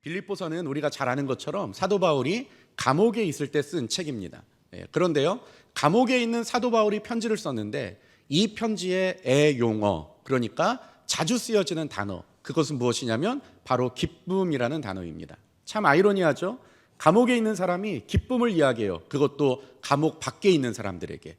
빌립보서는 우리가 잘 아는 것처럼 사도 바울이 감옥에 있을 때 쓴 책입니다. 그런데요, 감옥에 있는 사도 바울이 편지를 썼는데 이 편지의 애용어, 그러니까 자주 쓰여지는 단어, 그것은 무엇이냐면 바로 기쁨이라는 단어입니다. 참 아이러니하죠? 감옥에 있는 사람이 기쁨을 이야기해요. 그것도 감옥 밖에 있는 사람들에게.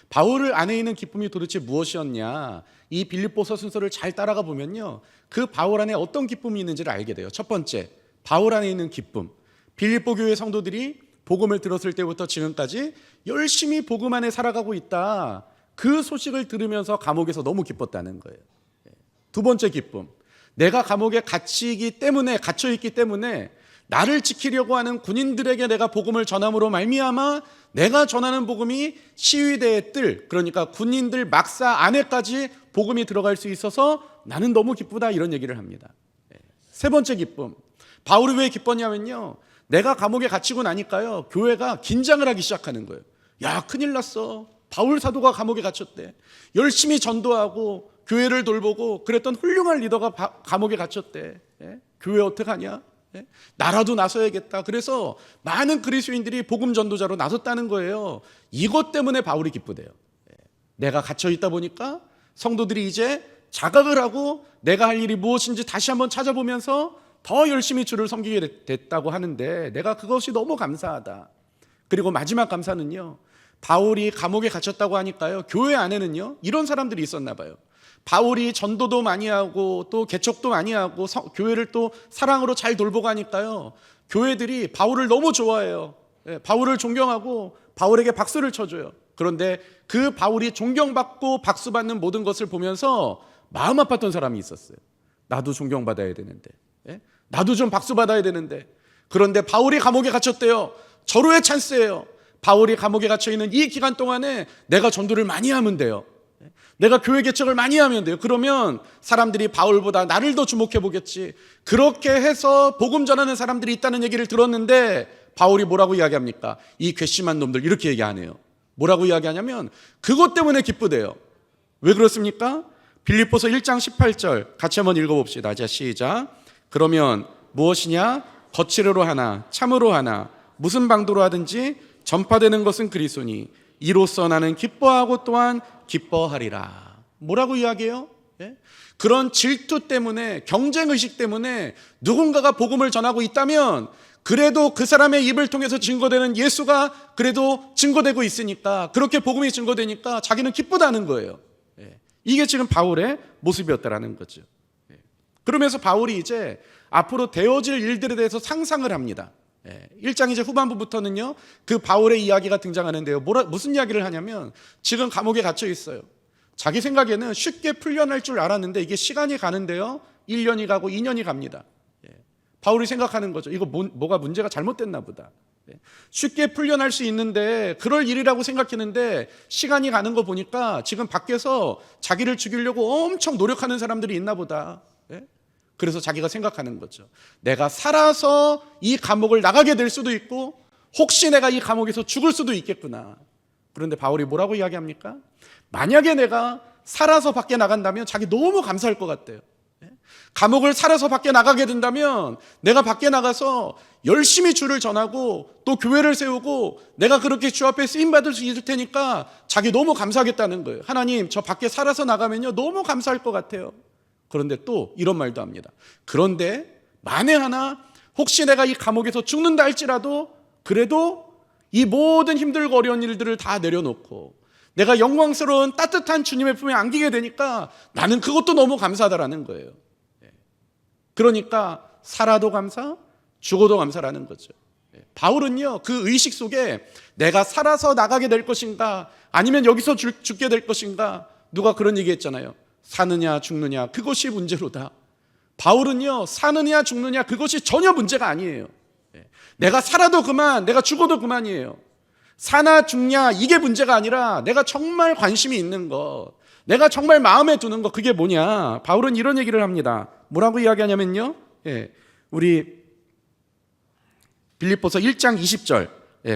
바울 안에 있는 기쁨이 도대체 무엇이었냐, 이 빌립보서 순서를 잘 따라가 보면요, 그 바울 안에 어떤 기쁨이 있는지를 알게 돼요. 첫 번째, 바울 안에 있는 기쁨. 빌립보 교회 성도들이 복음을 들었을 때부터 지금까지 열심히 복음 안에 살아가고 있다, 그 소식을 들으면서 감옥에서 너무 기뻤다는 거예요. 두 번째 기쁨, 내가 감옥에 갇혀있기 때문에 나를 지키려고 하는 군인들에게 내가 복음을 전함으로 말미암아 내가 전하는 복음이 시위대의 뜰, 그러니까 군인들 막사 안에까지 복음이 들어갈 수 있어서 나는 너무 기쁘다, 이런 얘기를 합니다. 세 번째 기쁨, 바울이 왜 기뻤냐면요, 내가 감옥에 갇히고 나니까요, 교회가 긴장을 하기 시작하는 거예요. 야, 큰일 났어, 바울 사도가 감옥에 갇혔대. 열심히 전도하고 교회를 돌보고 그랬던 훌륭한 리더가 감옥에 갇혔대. 교회 어떡하냐? 나라도 나서야겠다. 그래서 많은 그리스도인들이 복음 전도자로 나섰다는 거예요. 이것 때문에 바울이 기쁘대요. 내가 갇혀 있다 보니까 성도들이 이제 자각을 하고 내가 할 일이 무엇인지 다시 한번 찾아보면서 더 열심히 주를 섬기게 됐다고 하는데 내가 그것이 너무 감사하다. 그리고 마지막 감사는요, 바울이 감옥에 갇혔다고 하니까요, 교회 안에는요 이런 사람들이 있었나 봐요. 바울이 전도도 많이 하고 또 개척도 많이 하고 교회를 또 사랑으로 잘 돌보고 하니까요, 교회들이 바울을 너무 좋아해요. 바울을 존경하고 바울에게 박수를 쳐줘요. 그런데 그 바울이 존경받고 박수받는 모든 것을 보면서 마음 아팠던 사람이 있었어요. 나도 존경받아야 되는데, 나도 좀 박수받아야 되는데. 그런데 바울이 감옥에 갇혔대요. 절호의 찬스예요. 바울이 감옥에 갇혀있는 이 기간 동안에 내가 전도를 많이 하면 돼요. 내가 교회 개척을 많이 하면 돼요. 그러면 사람들이 바울보다 나를 더 주목해 보겠지. 그렇게 해서 복음 전하는 사람들이 있다는 얘기를 들었는데 바울이 뭐라고 이야기합니까? 이 괘씸한 놈들, 이렇게 얘기 안 해요. 뭐라고 이야기하냐면 그것 때문에 기쁘대요. 왜 그렇습니까? 빌립보서 1장 18절 같이 한번 읽어봅시다. 자, 시작. 그러면 무엇이냐? 거칠어로 하나 참으로 하나 무슨 방도로 하든지 전파되는 것은 그리스도니 이로써 나는 기뻐하고 또한 기뻐하리라. 뭐라고 이야기해요? 그런 질투 때문에, 경쟁의식 때문에 누군가가 복음을 전하고 있다면 그래도 그 사람의 입을 통해서 증거되는 예수가 그래도 증거되고 있으니까, 그렇게 복음이 증거되니까 자기는 기쁘다는 거예요. 이게 지금 바울의 모습이었다라는 거죠. 그러면서 바울이 이제 앞으로 되어질 일들에 대해서 상상을 합니다. 1장 이제 후반부부터는요, 그 바울의 이야기가 등장하는데요, 무슨 이야기를 하냐면 지금 감옥에 갇혀 있어요. 자기 생각에는 쉽게 풀려날 줄 알았는데 이게 시간이 가는데요, 1년이 가고 2년이 갑니다. 바울이 생각하는 거죠. 이거 뭐가 문제가 잘못됐나 보다. 쉽게 풀려날 수 있는데 그럴 일이라고 생각했는데 시간이 가는 거 보니까 지금 밖에서 자기를 죽이려고 엄청 노력하는 사람들이 있나 보다. 그래서 자기가 생각하는 거죠. 내가 살아서 이 감옥을 나가게 될 수도 있고 혹시 내가 이 감옥에서 죽을 수도 있겠구나. 그런데 바울이 뭐라고 이야기합니까? 만약에 내가 살아서 밖에 나간다면 자기 너무 감사할 것 같대요. 감옥을 살아서 밖에 나가게 된다면 내가 밖에 나가서 열심히 주를 전하고 또 교회를 세우고 내가 그렇게 주 앞에 쓰임받을 수 있을 테니까 자기 너무 감사하겠다는 거예요. 하나님, 저 밖에 살아서 나가면요 너무 감사할 것 같아요. 그런데 또 이런 말도 합니다. 그런데 만에 하나 혹시 내가 이 감옥에서 죽는다 할지라도 그래도 이 모든 힘들고 어려운 일들을 다 내려놓고 내가 영광스러운 따뜻한 주님의 품에 안기게 되니까 나는 그것도 너무 감사하다라는 거예요. 그러니까 살아도 감사, 죽어도 감사라는 거죠. 바울은요, 그 의식 속에 내가 살아서 나가게 될 것인가 아니면 여기서 죽게 될 것인가, 누가 그런 얘기 했잖아요. 사느냐 죽느냐 그것이 문제로다. 바울은요, 사느냐 죽느냐 그것이 전혀 문제가 아니에요. 내가 살아도 그만, 내가 죽어도 그만이에요. 사나 죽냐 이게 문제가 아니라 내가 정말 관심이 있는 것, 내가 정말 마음에 두는 것, 그게 뭐냐. 바울은 이런 얘기를 합니다. 뭐라고 이야기하냐면요, 우리 빌립보서 1장 20절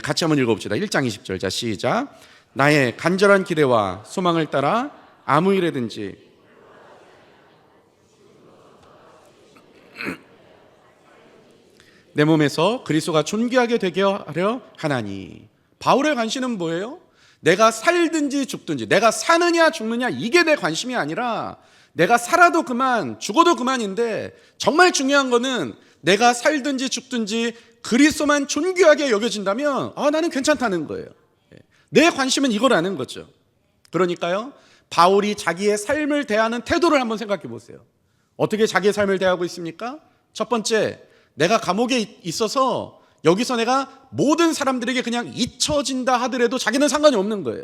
같이 한번 읽어봅시다. 1장 20절. 자, 시작. 나의 간절한 기대와 소망을 따라 아무 일에든지 내 몸에서 그리스도가 존귀하게 되게 하려 하나니. 바울의 관심은 뭐예요? 내가 살든지 죽든지, 내가 사느냐 죽느냐 이게 내 관심이 아니라 내가 살아도 그만 죽어도 그만인데, 정말 중요한 거는 내가 살든지 죽든지 그리스도만 존귀하게 여겨진다면 나는 괜찮다는 거예요. 내 관심은 이거라는 거죠. 그러니까요, 바울이 자기의 삶을 대하는 태도를 한번 생각해 보세요. 어떻게 자기의 삶을 대하고 있습니까? 첫 번째, 내가 감옥에 있어서 여기서 내가 모든 사람들에게 그냥 잊혀진다 하더라도 자기는 상관이 없는 거예요.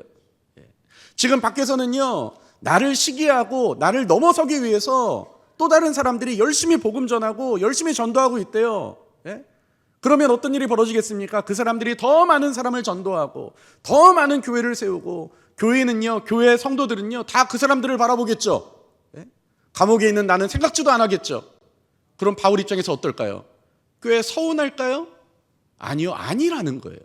지금 밖에서는요, 나를 시기하고 나를 넘어서기 위해서 또 다른 사람들이 열심히 복음 전하고 열심히 전도하고 있대요. 그러면 어떤 일이 벌어지겠습니까? 그 사람들이 더 많은 사람을 전도하고 더 많은 교회를 세우고, 교회는요, 교회 성도들은요, 다 그 사람들을 바라보겠죠. 감옥에 있는 나는 생각지도 안 하겠죠. 그럼 바울 입장에서 어떨까요? 꽤 서운할까요? 아니요, 아니라는 거예요.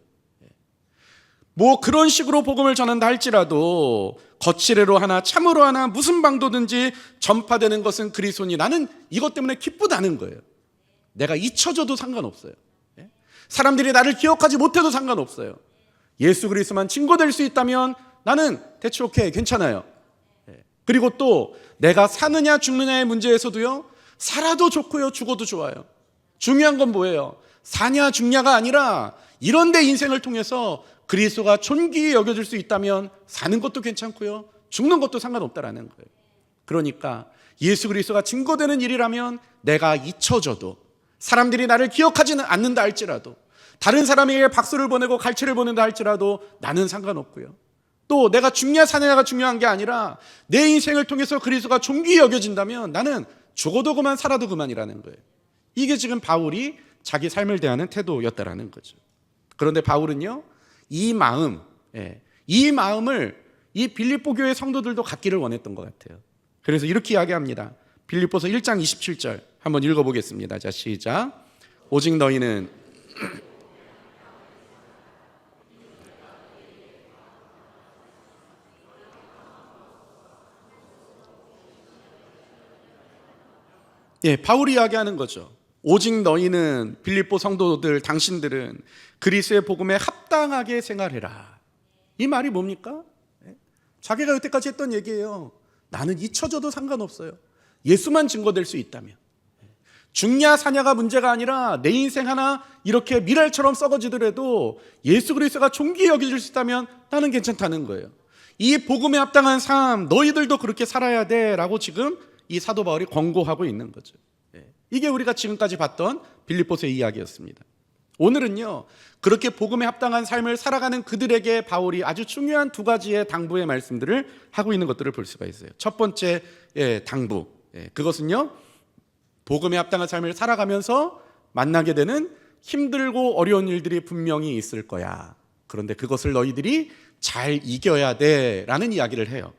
뭐 그런 식으로 복음을 전한다 할지라도 거칠애로 하나 참으로 하나 무슨 방도든지 전파되는 것은 그리스도니, 나는 이것 때문에 기쁘다는 거예요. 내가 잊혀져도 상관없어요. 사람들이 나를 기억하지 못해도 상관없어요. 예수 그리스도만 증거될 수 있다면 나는 대체 오케이, 괜찮아요. 그리고 또 내가 사느냐 죽느냐의 문제에서도요, 살아도 좋고요, 죽어도 좋아요. 중요한 건 뭐예요? 사냐 죽냐가 아니라 이런 데 인생을 통해서 그리스도가 존귀히 여겨질 수 있다면 사는 것도 괜찮고요, 죽는 것도 상관없다라는 거예요. 그러니까 예수 그리스도가 증거되는 일이라면 내가 잊혀져도, 사람들이 나를 기억하지는 않는다 할지라도, 다른 사람에게 박수를 보내고 갈채를 보낸다 할지라도 나는 상관없고요, 또 내가 죽냐 사냐가 중요한 게 아니라 내 인생을 통해서 그리스도가 존귀히 여겨진다면 나는 죽어도 그만 살아도 그만이라는 거예요. 이게 지금 바울이 자기 삶을 대하는 태도였다라는 거죠. 그런데 바울은요, 이 마음을 이 빌립보 교회 성도들도 갖기를 원했던 것 같아요. 그래서 이렇게 이야기합니다. 빌립보서 1장 27절 한번 읽어보겠습니다. 자, 시작. 오직 너희는 바울이 이야기하는 거죠. 오직 너희는, 빌립보 성도들, 당신들은 그리스도의 복음에 합당하게 생활해라. 이 말이 뭡니까? 자기가 여태까지 했던 얘기예요. 나는 잊혀져도 상관없어요. 예수만 증거될 수 있다면. 죽냐 사냐가 문제가 아니라 내 인생 하나 이렇게 미랄처럼 썩어지더라도 예수 그리스도가 존귀히 여겨질 수 있다면 나는 괜찮다는 거예요. 이 복음에 합당한 삶, 너희들도 그렇게 살아야 돼 라고 지금 이 사도 바울이 권고하고 있는 거죠. 이게 우리가 지금까지 봤던 빌립보서의 이야기였습니다. 오늘은요, 그렇게 복음에 합당한 삶을 살아가는 그들에게 바울이 아주 중요한 두 가지의 당부의 말씀들을 하고 있는 것들을 볼 수가 있어요. 첫 번째 당부, 그것은요, 복음에 합당한 삶을 살아가면서 만나게 되는 힘들고 어려운 일들이 분명히 있을 거야. 그런데 그것을 너희들이 잘 이겨야 돼 라는 이야기를 해요.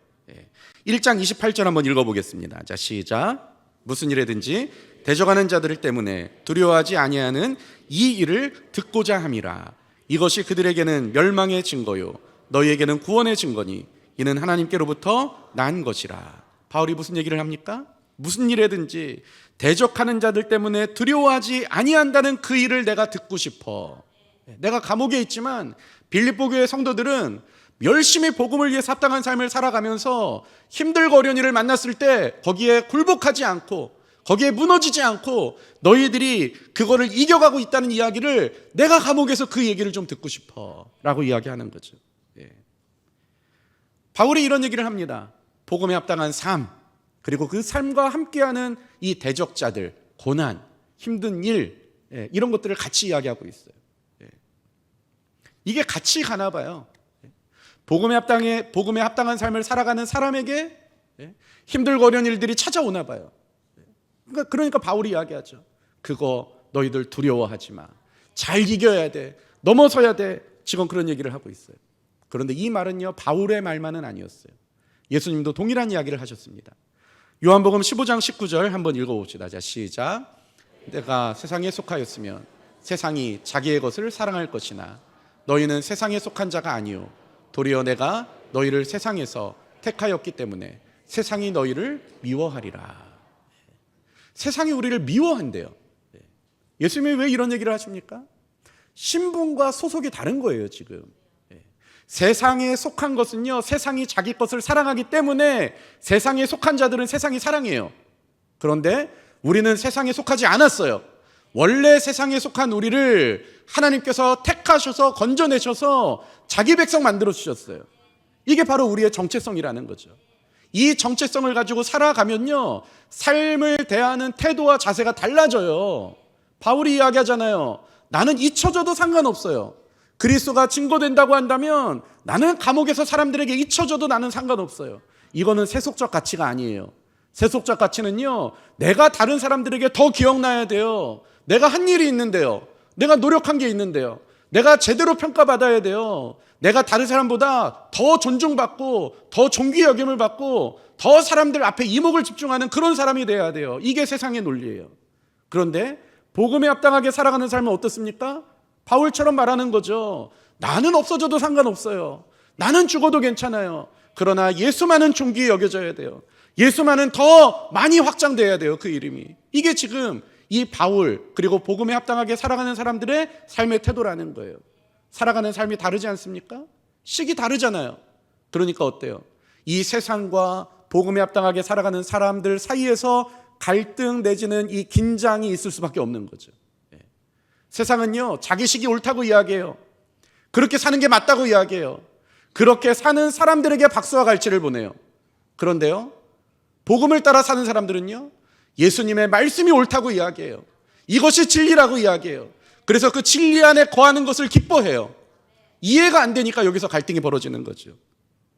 1장 28절 한번 읽어보겠습니다. 자, 시작. 무슨 일에든지 대적하는 자들 때문에 두려워하지 아니하는 이 일을 듣고자 함이라. 이것이 그들에게는 멸망의 증거요 너희에게는 구원의 증거니 이는 하나님께로부터 난 것이라. 바울이 무슨 얘기를 합니까? 무슨 일에든지 대적하는 자들 때문에 두려워하지 아니한다는 그 일을 내가 듣고 싶어. 내가 감옥에 있지만 빌립보 교회 성도들은 열심히 복음을 위해 합당한 삶을 살아가면서 힘들고 어려운 일을 만났을 때 거기에 굴복하지 않고, 거기에 무너지지 않고 너희들이 그거를 이겨가고 있다는 이야기를, 내가 감옥에서 그 얘기를 좀 듣고 싶어 라고 이야기하는 거죠. 바울이 이런 얘기를 합니다. 복음에 합당한 삶, 그리고 그 삶과 함께하는 이 대적자들, 고난, 힘든 일, 이런 것들을 같이 이야기하고 있어요. 이게 같이 가나 봐요. 복음에 합당한 삶을 살아가는 사람에게 힘들고 어려운 일들이 찾아오나 봐요. 그러니까 바울이 이야기하죠. 그거 너희들 두려워하지 마. 잘 이겨야 돼. 넘어서야 돼. 지금 그런 얘기를 하고 있어요. 그런데 이 말은요, 바울의 말만은 아니었어요. 예수님도 동일한 이야기를 하셨습니다. 요한복음 15장 19절 한번 읽어봅시다. 자, 시작. 내가 세상에 속하였으면 세상이 자기의 것을 사랑할 것이나 너희는 세상에 속한 자가 아니요 도리어 내가 너희를 세상에서 택하였기 때문에 세상이 너희를 미워하리라. 세상이 우리를 미워한대요. 예수님이 왜 이런 얘기를 하십니까? 신분과 소속이 다른 거예요, 지금. 세상에 속한 것은요, 세상이 자기 것을 사랑하기 때문에 세상에 속한 자들은 세상이 사랑해요. 그런데 우리는 세상에 속하지 않았어요. 원래 세상에 속한 우리를 하나님께서 택하셔서 건져내셔서 자기 백성 만들어 주셨어요. 이게 바로 우리의 정체성이라는 거죠. 이 정체성을 가지고 살아가면요, 삶을 대하는 태도와 자세가 달라져요. 바울이 이야기하잖아요. 나는 잊혀져도 상관없어요. 그리스도가 증거된다고 한다면 나는 감옥에서 사람들에게 잊혀져도 나는 상관없어요. 이거는 세속적 가치가 아니에요. 세속적 가치는요, 내가 다른 사람들에게 더 기억나야 돼요. 내가 한 일이 있는데요, 내가 노력한 게 있는데요, 내가 제대로 평가받아야 돼요. 내가 다른 사람보다 더 존중받고 더 존귀 여김을 받고 더 사람들 앞에 이목을 집중하는 그런 사람이 돼야 돼요. 이게 세상의 논리예요. 그런데 복음에 합당하게 살아가는 삶은 어떻습니까? 바울처럼 말하는 거죠. 나는 없어져도 상관없어요. 나는 죽어도 괜찮아요. 그러나 예수만은 존귀히 여겨져야 돼요. 예수만은 더 많이 확장돼야 돼요, 그 이름이. 이게 지금 이 바울, 그리고 복음에 합당하게 살아가는 사람들의 삶의 태도라는 거예요. 살아가는 삶이 다르지 않습니까? 식이 다르잖아요. 그러니까 어때요? 이 세상과 복음에 합당하게 살아가는 사람들 사이에서 갈등 내지는 이 긴장이 있을 수밖에 없는 거죠. 세상은요, 자기 식이 옳다고 이야기해요. 그렇게 사는 게 맞다고 이야기해요. 그렇게 사는 사람들에게 박수와 갈채를 보내요. 그런데요, 복음을 따라 사는 사람들은요, 예수님의 말씀이 옳다고 이야기해요. 이것이 진리라고 이야기해요. 그래서 그 진리 안에 거하는 것을 기뻐해요. 이해가 안 되니까 여기서 갈등이 벌어지는 거죠.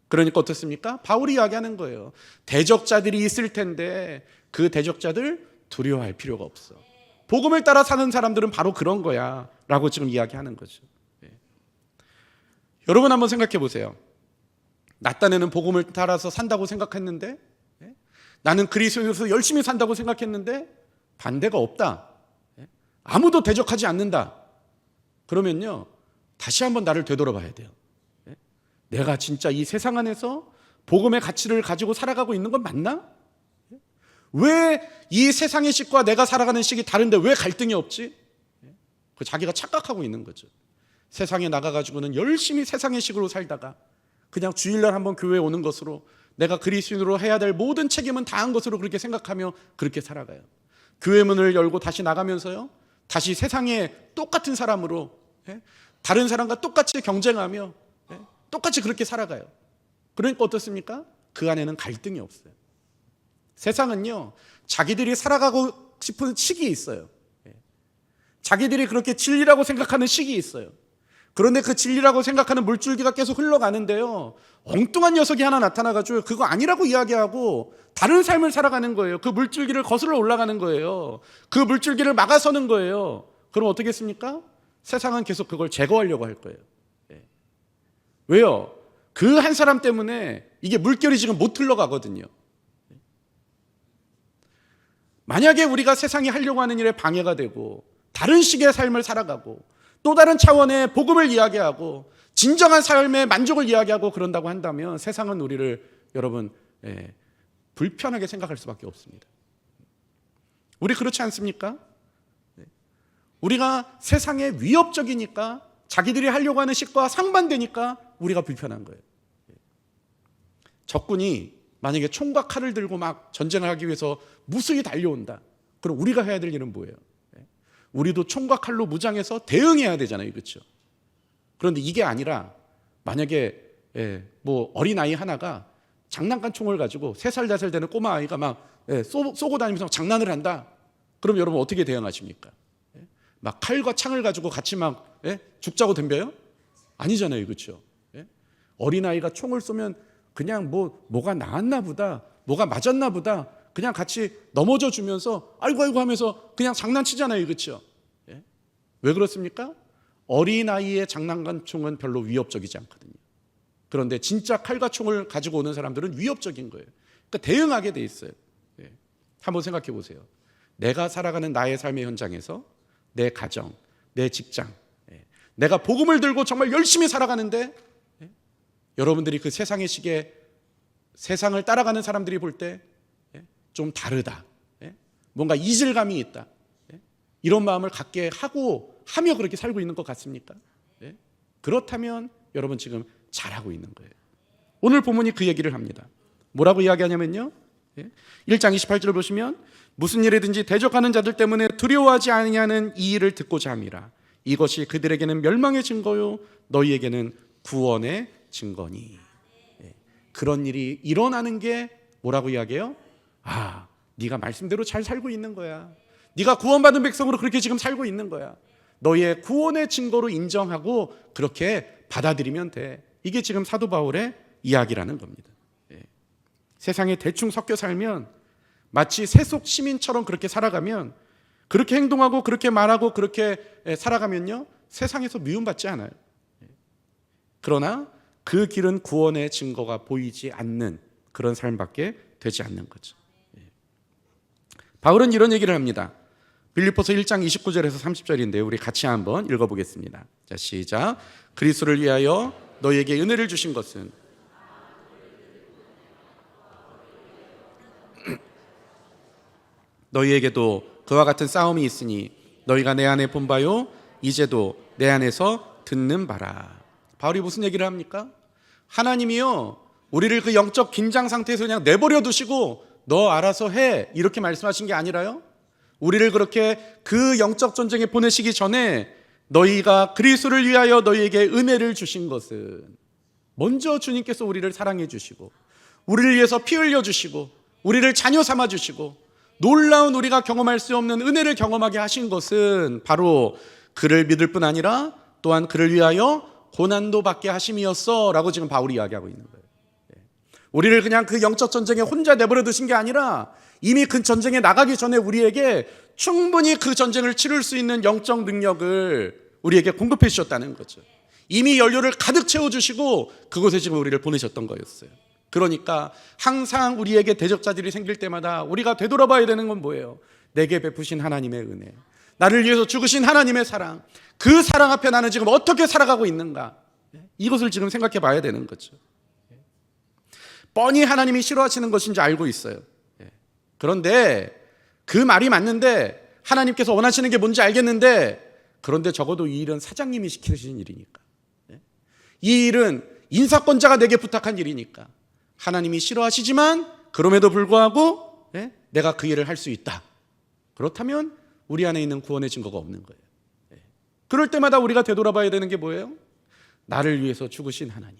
그러니까 어떻습니까? 바울이 이야기하는 거예요. 대적자들이 있을 텐데 그 대적자들 두려워할 필요가 없어. 복음을 따라 사는 사람들은 바로 그런 거야 라고 지금 이야기하는 거죠. 여러분 한번 생각해 보세요. 나 딴에는 복음을 따라서 산다고 생각했는데, 나는 그리스도인으로서 열심히 산다고 생각했는데 반대가 없다, 아무도 대적하지 않는다. 그러면요, 다시 한번 나를 되돌아봐야 돼요. 내가 진짜 이 세상 안에서 복음의 가치를 가지고 살아가고 있는 건 맞나? 왜 이 세상의 식과 내가 살아가는 식이 다른데 왜 갈등이 없지? 자기가 착각하고 있는 거죠. 세상에 나가가지고는 열심히 세상의 식으로 살다가 그냥 주일날 한번 교회에 오는 것으로 내가 그리스도인으로 해야 될 모든 책임은 다한 것으로 그렇게 생각하며 그렇게 살아가요. 교회 문을 열고 다시 나가면서요, 다시 세상에 똑같은 사람으로, 다른 사람과 똑같이 경쟁하며 똑같이 그렇게 살아가요. 그러니까 어떻습니까? 그 안에는 갈등이 없어요. 세상은요, 자기들이 살아가고 싶은 식이 있어요. 자기들이 그렇게 진리라고 생각하는 식이 있어요. 그런데 그 진리라고 생각하는 물줄기가 계속 흘러가는데요, 엉뚱한 녀석이 하나 나타나가지고 그거 아니라고 이야기하고 다른 삶을 살아가는 거예요. 그 물줄기를 거슬러 올라가는 거예요. 그 물줄기를 막아서는 거예요. 그럼 어떻게 했습니까? 세상은 계속 그걸 제거하려고 할 거예요. 왜요? 그 한 사람 때문에 이게 물결이 지금 못 흘러가거든요. 만약에 우리가 세상이 하려고 하는 일에 방해가 되고 다른 식의 삶을 살아가고 또 다른 차원의 복음을 이야기하고 진정한 삶의 만족을 이야기하고 그런다고 한다면 세상은 우리를, 여러분, 불편하게 생각할 수밖에 없습니다. 우리 그렇지 않습니까? 우리가 세상에 위협적이니까, 자기들이 하려고 하는 식과 상반되니까 우리가 불편한 거예요. 적군이 만약에 총과 칼을 들고 막 전쟁을 하기 위해서 무수히 달려온다. 그럼 우리가 해야 될 일은 뭐예요? 우리도 총과 칼로 무장해서 대응해야 되잖아요. 그렇죠? 그런데 이게 아니라 만약에 뭐 어린아이 하나가 장난감 총을 가지고 3살, 4살 되는 꼬마 아이가 막 쏘고 다니면서 장난을 한다. 그럼 여러분 어떻게 대응하십니까? 막 칼과 창을 가지고 같이 막 죽자고 덤벼요? 아니잖아요. 그렇죠? 어린아이가 총을 쏘면 그냥 뭐가 나왔나 보다, 뭐가 맞았나 보다, 그냥 같이 넘어져 주면서 아이고 아이고 하면서 그냥 장난치잖아요. 그렇죠? 왜 그렇습니까? 어린아이의 장난감 총은 별로 위협적이지 않거든요. 그런데 진짜 칼과 총을 가지고 오는 사람들은 위협적인 거예요. 그러니까 대응하게 돼 있어요. 한번 생각해 보세요. 내가 살아가는 나의 삶의 현장에서 내 가정, 내 직장, 내가 복음을 들고 정말 열심히 살아가는데 여러분들이 그 세상의 시계, 세상을 따라가는 사람들이 볼 때 좀 다르다, 뭔가 이질감이 있다, 이런 마음을 갖게 하며 그렇게 살고 있는 것 같습니까? 예? 그렇다면 여러분 지금 잘하고 있는 거예요. 오늘 본문이 그 얘기를 합니다. 뭐라고 이야기하냐면요, 1장 28절을 보시면 무슨 일이든지 대적하는 자들 때문에 두려워하지 아니하는 이 일을 듣고자 함이라. 이것이 그들에게는 멸망의 증거요 너희에게는 구원의 증거니. 그런 일이 일어나는 게 뭐라고 이야기해요? 네가 말씀대로 잘 살고 있는 거야. 네가 구원받은 백성으로 그렇게 지금 살고 있는 거야. 너의 구원의 증거로 인정하고 그렇게 받아들이면 돼. 이게 지금 사도 바울의 이야기라는 겁니다. 세상에 대충 섞여 살면 마치 세속 시민처럼 그렇게 살아가면, 그렇게 행동하고 그렇게 말하고 그렇게 살아가면요, 세상에서 미움받지 않아요. 그러나 그 길은 구원의 증거가 보이지 않는 그런 삶밖에 되지 않는 거죠. 바울은 이런 얘기를 합니다. 빌립보서 1장 29절에서 30절인데 우리 같이 한번 읽어보겠습니다. 자, 시작. 그리스도를 위하여 너희에게 은혜를 주신 것은 너희에게도 그와 같은 싸움이 있으니 너희가 내 안에 본 바요 이제도 내 안에서 듣는 바라. 바울이 무슨 얘기를 합니까? 하나님이요 우리를 그 영적 긴장 상태에서 그냥 내버려 두시고 너 알아서 해 이렇게 말씀하신 게 아니라요, 우리를 그렇게 그 영적 전쟁에 보내시기 전에 너희가 그리스도를 위하여 너희에게 은혜를 주신 것은, 먼저 주님께서 우리를 사랑해 주시고 우리를 위해서 피 흘려 주시고 우리를 자녀 삼아 주시고 놀라운 우리가 경험할 수 없는 은혜를 경험하게 하신 것은 바로 그를 믿을 뿐 아니라 또한 그를 위하여 고난도 받게 하심이었어 라고 지금 바울이 이야기하고 있는 거예요. 우리를 그냥 그 영적 전쟁에 혼자 내버려 두신 게 아니라 이미 그 전쟁에 나가기 전에 우리에게 충분히 그 전쟁을 치를 수 있는 영적 능력을 우리에게 공급해 주셨다는 거죠. 이미 연료를 가득 채워주시고 그곳에 지금 우리를 보내셨던 거였어요. 그러니까 항상 우리에게 대적자들이 생길 때마다 우리가 되돌아봐야 되는 건 뭐예요? 내게 베푸신 하나님의 은혜, 나를 위해서 죽으신 하나님의 사랑, 그 사랑 앞에 나는 지금 어떻게 살아가고 있는가, 이것을 지금 생각해 봐야 되는 거죠. 뻔히 하나님이 싫어하시는 것인지 알고 있어요. 그런데 그 말이 맞는데, 하나님께서 원하시는 게 뭔지 알겠는데, 그런데 적어도 이 일은 사장님이 시키신 일이니까, 이 일은 인사권자가 내게 부탁한 일이니까 하나님이 싫어하시지만 그럼에도 불구하고 내가 그 일을 할 수 있다. 그렇다면 우리 안에 있는 구원의 증거가 없는 거예요. 그럴 때마다 우리가 되돌아봐야 되는 게 뭐예요? 나를 위해서 죽으신 하나님,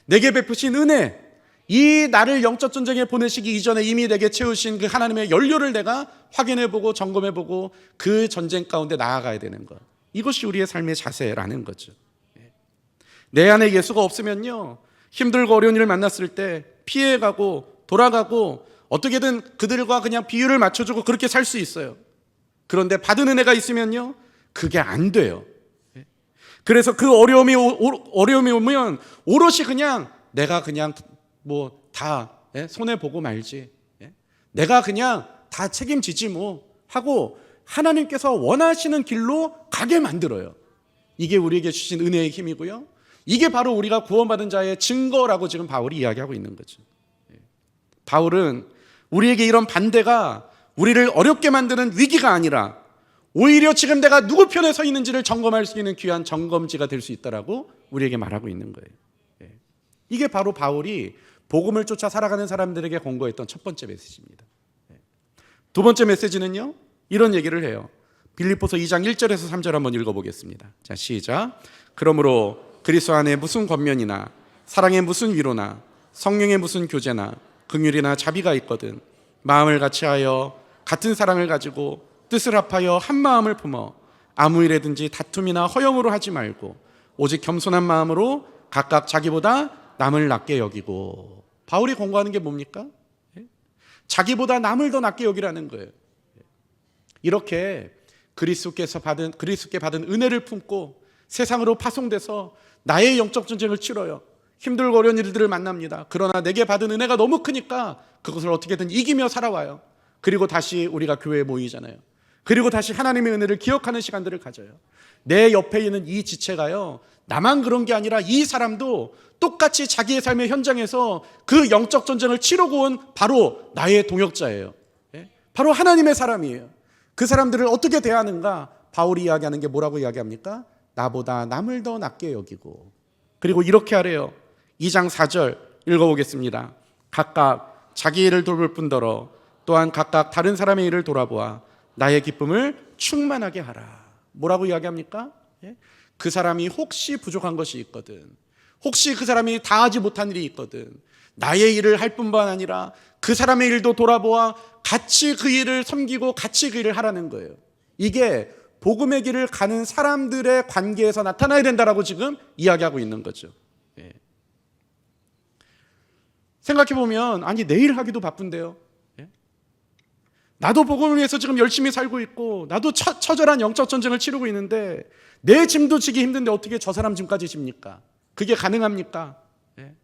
내게 베푸신 은혜, 이 나를 영적 전쟁에 보내시기 이전에 이미 내게 채우신 그 하나님의 연료를 내가 확인해보고 점검해보고 그 전쟁 가운데 나아가야 되는 것, 이것이 우리의 삶의 자세라는 거죠. 내 안에 예수가 없으면요, 힘들고 어려운 일을 만났을 때 피해가고 돌아가고 어떻게든 그들과 그냥 비율을 맞춰주고 그렇게 살 수 있어요. 그런데 받은 은혜가 있으면요, 그게 안 돼요. 그래서 그 어려움이 오면 오롯이 그냥 내가 그냥 뭐 다 손해보고 말지, 내가 그냥 다 책임지지 뭐 하고 하나님께서 원하시는 길로 가게 만들어요. 이게 우리에게 주신 은혜의 힘이고요, 이게 바로 우리가 구원받은 자의 증거라고 지금 바울이 이야기하고 있는 거죠. 바울은 우리에게 이런 반대가 우리를 어렵게 만드는 위기가 아니라 오히려 지금 내가 누구 편에 서 있는지를 점검할 수 있는 귀한 점검지가 될 수 있다라고 우리에게 말하고 있는 거예요. 이게 바로 바울이 복음을 쫓아 살아가는 사람들에게 권고했던 첫 번째 메시지입니다. 두 번째 메시지는요, 이런 얘기를 해요. 빌립보서 2장 1절에서 3절 한번 읽어보겠습니다. 자, 시작. 그러므로 그리스도 안에 무슨 권면이나 사랑에 무슨 위로나 성령의 무슨 교제나 긍휼이나 자비가 있거든 마음을 같이하여 같은 사랑을 가지고 뜻을 합하여 한 마음을 품어 아무 일에든지 다툼이나 허영으로 하지 말고 오직 겸손한 마음으로 각각 자기보다 남을 낮게 여기고. 바울이 권고하는 게 뭡니까? 자기보다 남을 더 낮게 여기라는 거예요. 이렇게 그리스도께 받은 은혜를 품고 세상으로 파송돼서 나의 영적 전쟁을 치러요. 힘들고 어려운 일들을 만납니다. 그러나 내게 받은 은혜가 너무 크니까 그것을 어떻게든 이기며 살아와요. 그리고 다시 우리가 교회에 모이잖아요. 그리고 다시 하나님의 은혜를 기억하는 시간들을 가져요. 내 옆에 있는 이 지체가요, 나만 그런 게 아니라 이 사람도 똑같이 자기의 삶의 현장에서 그 영적 전쟁을 치르고 온 바로 나의 동역자예요. 바로 하나님의 사람이에요. 그 사람들을 어떻게 대하는가? 바울이 이야기하는 게 뭐라고 이야기합니까? 나보다 남을 더 낮게 여기고. 그리고 이렇게 하래요. 2장 4절 읽어보겠습니다. 각각 자기 일을 돌볼 뿐더러 또한 각각 다른 사람의 일을 돌아보아 나의 기쁨을 충만하게 하라. 뭐라고 이야기합니까? 그 사람이 혹시 부족한 것이 있거든, 혹시 그 사람이 다 하지 못한 일이 있거든, 나의 일을 할 뿐만 아니라 그 사람의 일도 돌아보아 같이 그 일을 섬기고 같이 그 일을 하라는 거예요. 이게 복음의 길을 가는 사람들의 관계에서 나타나야 된다라고 지금 이야기하고 있는 거죠. 생각해보면 아니 내일 하기도 바쁜데요. 나도 복음을 위해서 지금 열심히 살고 있고 나도 처절한 영적 전쟁을 치르고 있는데 내 짐도 지기 힘든데 어떻게 저 사람 짐까지 집니까? 그게 가능합니까?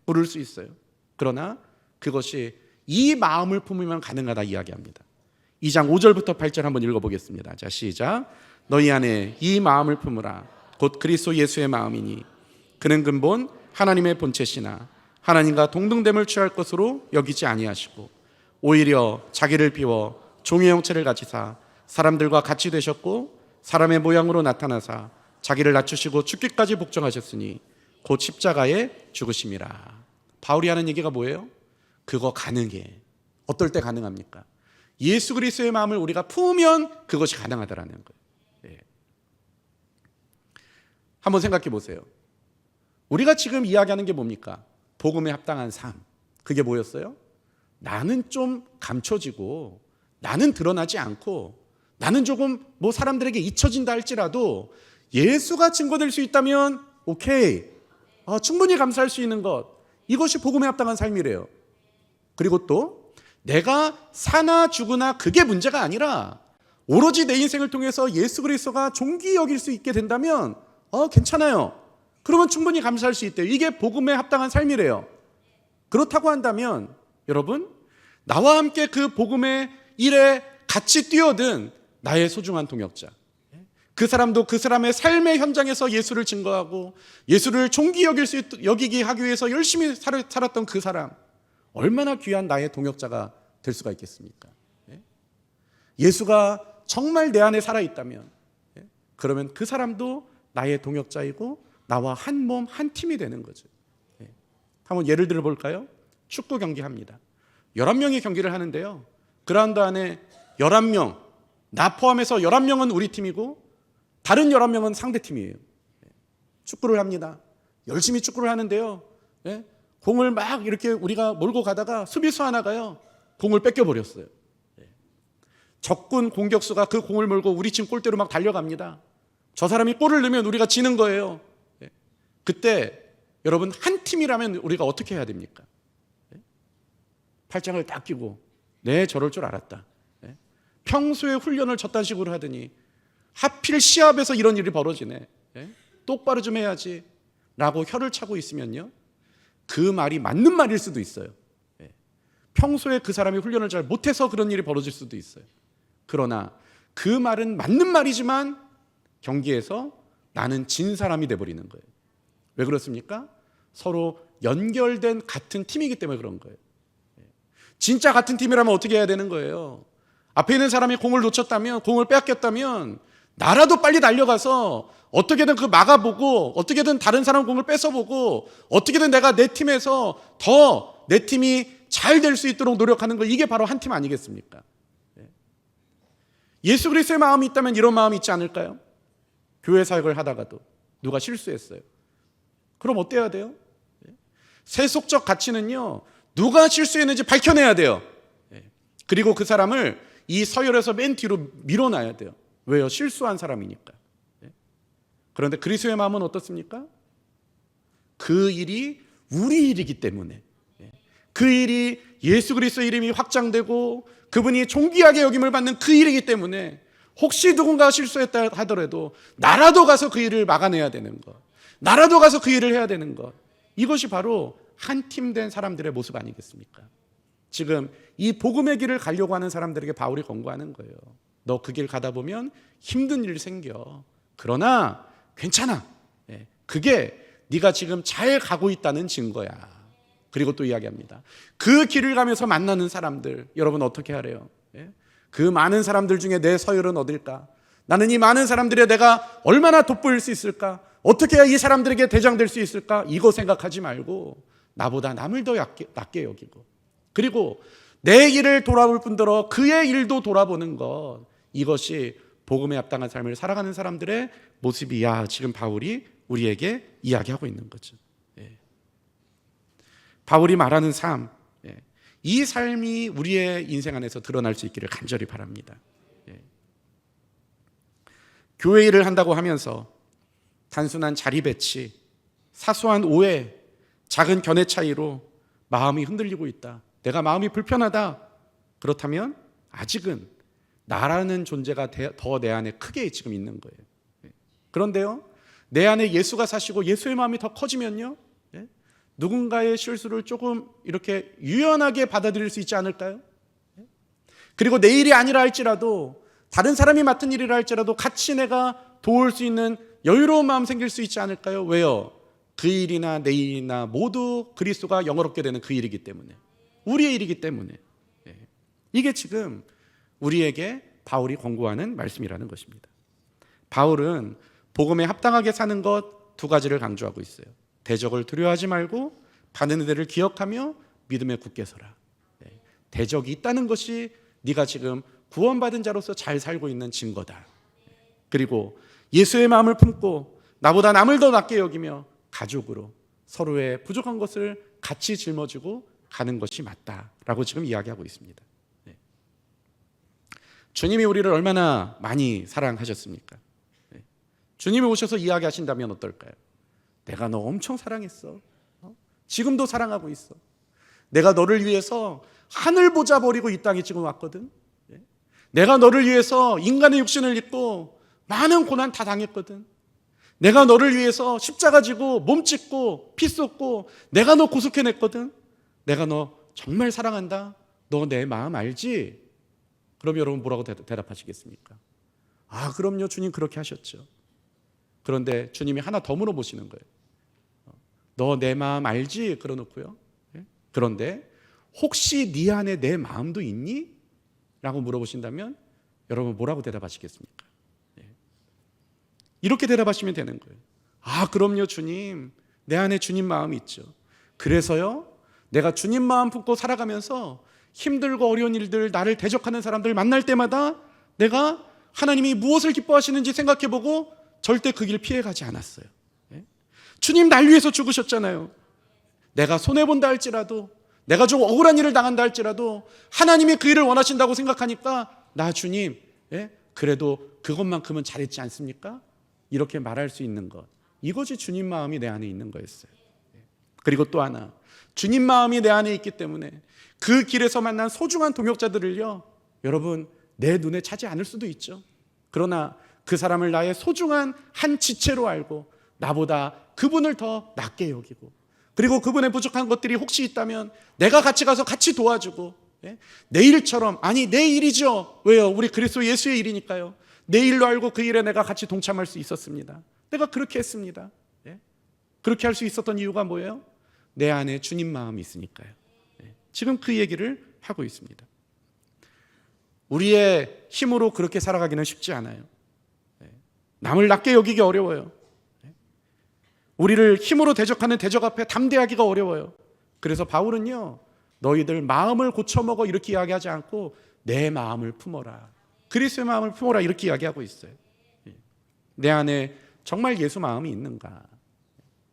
물을 수 있어요. 그러나 그것이 이 마음을 품으면 가능하다 이야기합니다. 2장 5절부터 8절 한번 읽어보겠습니다. 자, 시작. 너희 안에 이 마음을 품으라. 곧 그리스도 예수의 마음이니 그는 근본 하나님의 본체시나 하나님과 동등됨을 취할 것으로 여기지 아니하시고 오히려 자기를 비워 종의 형체를 가지사 사람들과 같이 되셨고 사람의 모양으로 나타나사 자기를 낮추시고 죽기까지 복종하셨으니 곧 십자가에 죽으심이라. 바울이 하는 얘기가 뭐예요? 그거 가능해. 어떨 때 가능합니까? 예수 그리스도의 마음을 우리가 품으면 그것이 가능하다라는 거예요. 한번 생각해 보세요. 우리가 지금 이야기하는 게 뭡니까? 복음에 합당한 삶. 그게 뭐였어요? 나는 좀 감춰지고 나는 드러나지 않고 나는 조금 뭐 사람들에게 잊혀진다 할지라도 예수가 증거될 수 있다면 오케이, 충분히 감사할 수 있는 것, 이것이 복음에 합당한 삶이래요. 그리고 또 내가 사나 죽으나 그게 문제가 아니라 오로지 내 인생을 통해서 예수 그리스도가 존귀 여길 수 있게 된다면 괜찮아요. 그러면 충분히 감사할 수 있대요. 이게 복음에 합당한 삶이래요. 그렇다고 한다면 여러분, 나와 함께 그 복음의 일에 같이 뛰어든 나의 소중한 동역자, 그 사람도 그 사람의 삶의 현장에서 예수를 증거하고 예수를 존귀 여기게 하기 위해서 열심히 살았던 그 사람, 얼마나 귀한 나의 동역자가 될 수가 있겠습니까? 예수가 정말 내 안에 살아있다면 그러면 그 사람도 나의 동역자이고 나와 한 몸 한 팀이 되는 거죠. 한번 예를 들어 볼까요? 축구 경기 합니다. 11명이 경기를 하는데요, 그라운드 안에 11명, 나 포함해서 11명은 우리 팀이고 다른 11명은 상대 팀이에요. 축구를 합니다. 열심히 축구를 하는데요, 공을 막 이렇게 우리가 몰고 가다가 수비수 하나가요, 공을 뺏겨버렸어요. 적군 공격수가 그 공을 몰고 우리 팀 골대로 막 달려갑니다. 저 사람이 골을 넣으면 우리가 지는 거예요. 그때 여러분, 한 팀이라면 우리가 어떻게 해야 됩니까? 팔짱을 딱 끼고 네, 저럴 줄 알았다. 평소에 훈련을 저딴 식으로 하더니 하필 시합에서 이런 일이 벌어지네. 똑바로 좀 해야지 라고 혀를 차고 있으면요, 그 말이 맞는 말일 수도 있어요. 평소에 그 사람이 훈련을 잘 못해서 그런 일이 벌어질 수도 있어요. 그러나 그 말은 맞는 말이지만 경기에서 나는 진 사람이 돼버리는 거예요. 왜 그렇습니까? 서로 연결된 같은 팀이기 때문에 그런 거예요. 진짜 같은 팀이라면 어떻게 해야 되는 거예요? 앞에 있는 사람이 공을 놓쳤다면, 공을 빼앗겼다면 나라도 빨리 달려가서 어떻게든 그 막아보고 어떻게든 다른 사람 공을 뺏어보고 어떻게든 내가 내 팀에서 더 내 팀이 잘 될 수 있도록 노력하는 거, 이게 바로 한 팀 아니겠습니까? 예수 그리스도의 마음이 있다면 이런 마음이 있지 않을까요? 교회 사역을 하다가도 누가 실수했어요. 그럼 어때야 돼요? 세속적 가치는요, 누가 실수했는지 밝혀내야 돼요. 그리고 그 사람을 이 서열에서 맨 뒤로 밀어놔야 돼요. 왜요? 실수한 사람이니까. 그런데 그리스도의 마음은 어떻습니까? 그 일이 우리 일이기 때문에, 그 일이 예수 그리스도의 이름이 확장되고 그분이 존귀하게 여김을 받는 그 일이기 때문에 혹시 누군가 실수했다 하더라도 나라도 가서 그 일을 막아내야 되는 것, 나라도 가서 그 일을 해야 되는 것, 이것이 바로 한 팀 된 사람들의 모습 아니겠습니까? 지금 이 복음의 길을 가려고 하는 사람들에게 바울이 권고하는 거예요. 너 그 길 가다 보면 힘든 일 생겨. 그러나 괜찮아. 그게 네가 지금 잘 가고 있다는 증거야. 그리고 또 이야기합니다. 그 길을 가면서 만나는 사람들, 여러분 어떻게 하래요? 그 많은 사람들 중에 내 서열은 어딜까? 나는 이 많은 사람들에 내가 얼마나 돋보일 수 있을까? 어떻게 해야 이 사람들에게 대장될 수 있을까? 이거 생각하지 말고 나보다 남을 더 낮게 여기고, 그리고 내 일을 돌아볼 뿐더러 그의 일도 돌아보는 것, 이것이 복음에 합당한 삶을 살아가는 사람들의 모습이야. 지금 바울이 우리에게 이야기하고 있는 거죠. 바울이 말하는 삶, 이 삶이 우리의 인생 안에서 드러날 수 있기를 간절히 바랍니다. 교회 일을 한다고 하면서 단순한 자리 배치, 사소한 오해, 작은 견해 차이로 마음이 흔들리고 있다, 내가 마음이 불편하다, 그렇다면 아직은 나라는 존재가 더 내 안에 크게 지금 있는 거예요. 그런데요, 내 안에 예수가 사시고 예수의 마음이 더 커지면요, 누군가의 실수를 조금 이렇게 유연하게 받아들일 수 있지 않을까요? 그리고 내 일이 아니라 할지라도, 다른 사람이 맡은 일이라 할지라도 같이 내가 도울 수 있는 여유로운 마음 생길 수 있지 않을까요? 왜요? 그 일이나 내 일이나 모두 그리스도가 영어롭게 되는 그 일이기 때문에, 우리의 일이기 때문에. 이게 지금 우리에게 바울이 권고하는 말씀이라는 것입니다. 바울은 복음에 합당하게 사는 것 두 가지를 강조하고 있어요. 대적을 두려워하지 말고 받는 은혜를 기억하며 믿음에 굳게 서라. 대적이 있다는 것이 네가 지금 구원받은 자로서 잘 살고 있는 증거다. 그리고 예수의 마음을 품고 나보다 남을 더 낮게 여기며 가족으로 서로의 부족한 것을 같이 짊어지고 가는 것이 맞다라고 지금 이야기하고 있습니다. 주님이 우리를 얼마나 많이 사랑하셨습니까? 주님이 오셔서 이야기하신다면 어떨까요? 내가 너 엄청 사랑했어. 지금도 사랑하고 있어. 내가 너를 위해서 하늘 보자 버리고 이 땅에 지금 왔거든. 내가 너를 위해서 인간의 육신을 입고 많은 고난 다 당했거든. 내가 너를 위해서 십자가 지고 몸 찢고 피 쏟고 내가 너 구속해냈거든. 내가 너 정말 사랑한다. 너 내 마음 알지? 그럼 여러분 뭐라고 대답하시겠습니까? 아, 그럼요, 주님 그렇게 하셨죠. 그런데 주님이 하나 더 물어보시는 거예요. 너 내 마음 알지? 그러놓고요, 그런데 혹시 네 안에 내 마음도 있니? 라고 물어보신다면 여러분 뭐라고 대답하시겠습니까? 이렇게 대답하시면 되는 거예요. 아, 그럼요, 주님. 내 안에 주님 마음이 있죠. 그래서요, 내가 주님 마음 품고 살아가면서 힘들고 어려운 일들, 나를 대적하는 사람들 만날 때마다 내가 하나님이 무엇을 기뻐하시는지 생각해보고 절대 그 길 피해가지 않았어요. 주님 날 위해서 죽으셨잖아요. 내가 손해본다 할지라도, 내가 좀 억울한 일을 당한다 할지라도 하나님이 그 일을 원하신다고 생각하니까 나 주님, 그래도 그것만큼은 잘했지 않습니까? 이렇게 말할 수 있는 것, 이것이 주님 마음이 내 안에 있는 거였어요. 그리고 또 하나, 주님 마음이 내 안에 있기 때문에 그 길에서 만난 소중한 동역자들을요, 여러분 내 눈에 차지 않을 수도 있죠. 그러나 그 사람을 나의 소중한 한 지체로 알고 나보다 그분을 더 낮게 여기고, 그리고 그분의 부족한 것들이 혹시 있다면 내가 같이 가서 같이 도와주고, 내 일처럼, 아니 내 일이죠. 왜요? 우리 그리스도 예수의 일이니까요. 내 일로 알고 그 일에 내가 같이 동참할 수 있었습니다. 내가 그렇게 했습니다. 그렇게 할 수 있었던 이유가 뭐예요? 내 안에 주님 마음이 있으니까요. 지금 그 얘기를 하고 있습니다. 우리의 힘으로 그렇게 살아가기는 쉽지 않아요. 남을 낮게 여기기 어려워요. 우리를 힘으로 대적하는 대적 앞에 담대하기가 어려워요. 그래서 바울은요, 너희들 마음을 고쳐먹어 이렇게 이야기하지 않고 내 마음을 품어라, 그리스도의 마음을 품어라, 이렇게 이야기하고 있어요. 내 안에 정말 예수 마음이 있는가,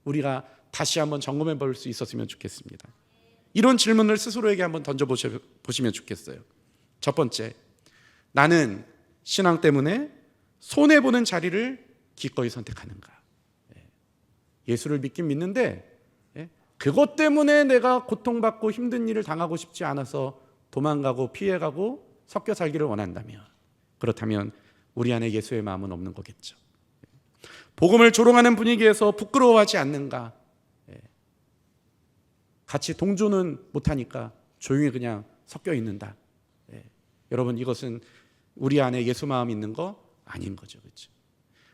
우리가 다시 한번 점검해 볼 수 있었으면 좋겠습니다. 이런 질문을 스스로에게 한번 던져보시면 좋겠어요. 첫 번째, 나는 신앙 때문에 손해보는 자리를 기꺼이 선택하는가? 예수를 믿긴 믿는데 그것 때문에 내가 고통받고 힘든 일을 당하고 싶지 않아서 도망가고 피해가고 섞여 살기를 원한다면, 그렇다면 우리 안에 예수의 마음은 없는 거겠죠. 복음을 조롱하는 분위기에서 부끄러워하지 않는가? 같이 동조는 못하니까 조용히 그냥 섞여 있는다. 여러분, 이것은 우리 안에 예수 마음이 있는 거 아닌 거죠. 그렇죠?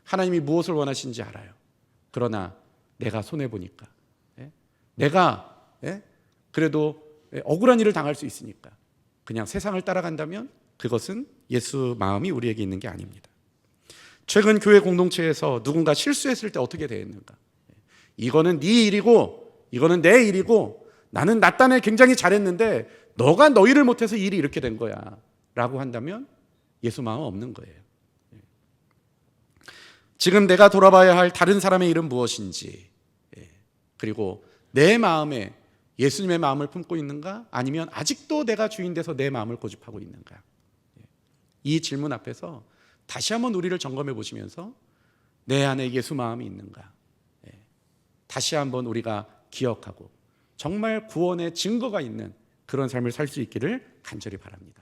하나님이 무엇을 원하시는지 알아요. 그러나 내가 손해보니까, 내가 그래도 억울한 일을 당할 수 있으니까 그냥 세상을 따라간다면 그것은 예수 마음이 우리에게 있는 게 아닙니다. 최근 교회 공동체에서 누군가 실수했을 때 어떻게 대했는가? 이거는 네 일이고 이거는 내 일이고 나는 나 딴에 굉장히 잘했는데 너가 너희를 못해서 일이 이렇게 된 거야 라고 한다면 예수 마음 없는 거예요. 지금 내가 돌아봐야 할 다른 사람의 일은 무엇인지, 그리고 내 마음에 예수님의 마음을 품고 있는가, 아니면 아직도 내가 주인 돼서 내 마음을 고집하고 있는가. 이 질문 앞에서 다시 한번 우리를 점검해 보시면서 내 안에 예수 마음이 있는가, 다시 한번 우리가 기억하고 정말 구원의 증거가 있는 그런 삶을 살 수 있기를 간절히 바랍니다.